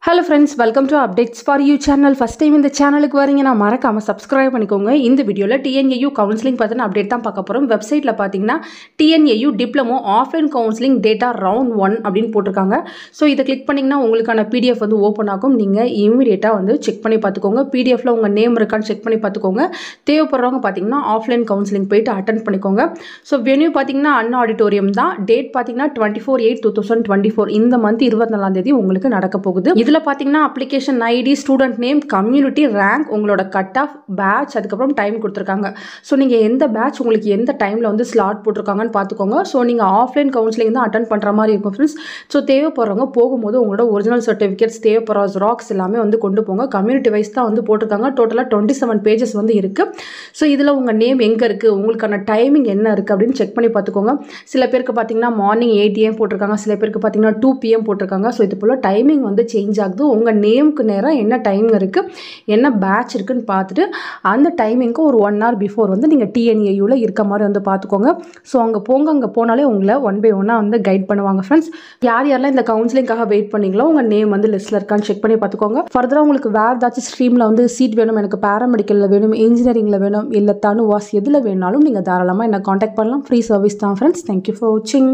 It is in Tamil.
Hello friends, welcome to Updates for You channel. First time இந்த சேனலுக்கு வரீங்கன்னா மறக்காம subscribe பண்ணிக்கோங்க. இந்த வீடியோல TNAU கவுன்சிலிங் பத்தின அப்டேட் தான் பார்க்க போறோம். வெப்சைட்ல பாத்தீங்கன்னா TNAU diploma offline counselling data round 1 அப்படினு போட்டுருக்காங்க. சோ இத கிளிக் பண்ணீங்கன்னா உங்களுக்கான PDF வந்து ஓபன் ஆகும். நீங்க இமிடியேட்டா வந்து செக் பண்ணி பாத்துக்கோங்க. PDFல உங்க நேம் இருக்கான்னு செக் பண்ணி பாத்துக்கோங்க. தேவைப்படுறவங்க பாத்தீங்கன்னா ஆஃப்லைன் கவுன்சிலிங் போய்ட்டு அட்டெண்ட் பண்ணிக்கோங்க. சோ வென்யூ பாத்தீங்கன்னா அண்ணா ஆடிட்டோரியம் தான். டேட் பாத்தீங்கன்னா 24/8/2024 இந்த மந்த் 24 ஆம் தேதி உங்களுக்கு நடக்க போகுது. இதுல பாத்தீங்கன்னா application ID, student name, community, rank, உங்களோட கட் ஆஃப், பேட்ச், அதுக்கப்புறம் டைம் கொடுத்துருக்காங்க. ஸோ நீங்கள் எந்த பேட்ச் உங்களுக்கு எந்த டைமில் வந்து ஸ்லாட் போட்டிருக்காங்கன்னு பார்த்துக்கோங்க. ஸோ நீங்கள் ஆஃப்லைன் கவுன்சிலிங் தான் அட்டன் பண்ணுற மாதிரி இருக்கும் ஃப்ரெண்ட்ஸ். ஸோ தேவைப்படுறவங்க போகும்போது உங்களோட ஒரிஜினல் சர்டிஃபிகேட்ஸ், தேவைப்படுற ஜெராக்ஸ் எல்லாமே வந்து கொண்டு போங்க. கம்யூனிட்டி வைஸ் தான் வந்து போட்டிருக்காங்க. டோட்டலாக 27 பேஜஸ் வந்து இருக்குது. ஸோ இதில் உங்கள் நேம் எங்கே இருக்குது, உங்களுக்கான டைமிங் என்ன இருக்குது அப்படின்னு செக் பண்ணி பார்த்துக்கோங்க. சில பேருக்கு பார்த்தீங்கன்னா மார்னிங் 8 AM போட்டிருக்காங்க, சில பேருக்கு பார்த்தீங்கன்னா 2 PM போட்டிருக்காங்க. ஸோ இது போல் டைமிங் வந்து சேஞ்ச் ஆகுது. உங்கள் நேமுக்கு நேரம் என்ன டைம் இருக்குது, என்ன பேட்ச் இருக்குன்னு பார்த்துட்டு அந்த டைமிங்க்கு ஒரு 1 hour பிஃபோர் வந்து நீங்கள் TNAUல இருக்க மாதிரி வந்து பார்த்துக்கோங்க. ஸோ அங்கே போங்க, அங்கே போனாலே உங்களை 1 by 1 வந்து கைட் பண்ணுவாங்க ஃப்ரெண்ட்ஸ். யாரெல்லாம் இந்த கவுன்சிலிங்காக வெயிட் பண்ணீங்களோ உங்கள் நேம் வந்து லிஸ்ட்டில் இருக்கான்னு செக் பண்ணி பார்த்துக்கோங்க. ஃபர்தராக உங்களுக்கு வேறு ஏதாச்சும் ஸ்ட்ரீமில் வந்து சீட் வேணும், எனக்கு பேராமெடிக்கலில் வேணும், இன்ஜினியரிங்கில் வேணும், இல்லை தனுவாஸ் எதில் வேணாலும் நீங்கள் தாராளமாக என்னை காண்டாக்ட் பண்ணலாம். ஃப்ரீ சர்வீஸ் தான் ஃப்ரெண்ட்ஸ். தேங்க்யூ ஃபார் வாட்சிங்.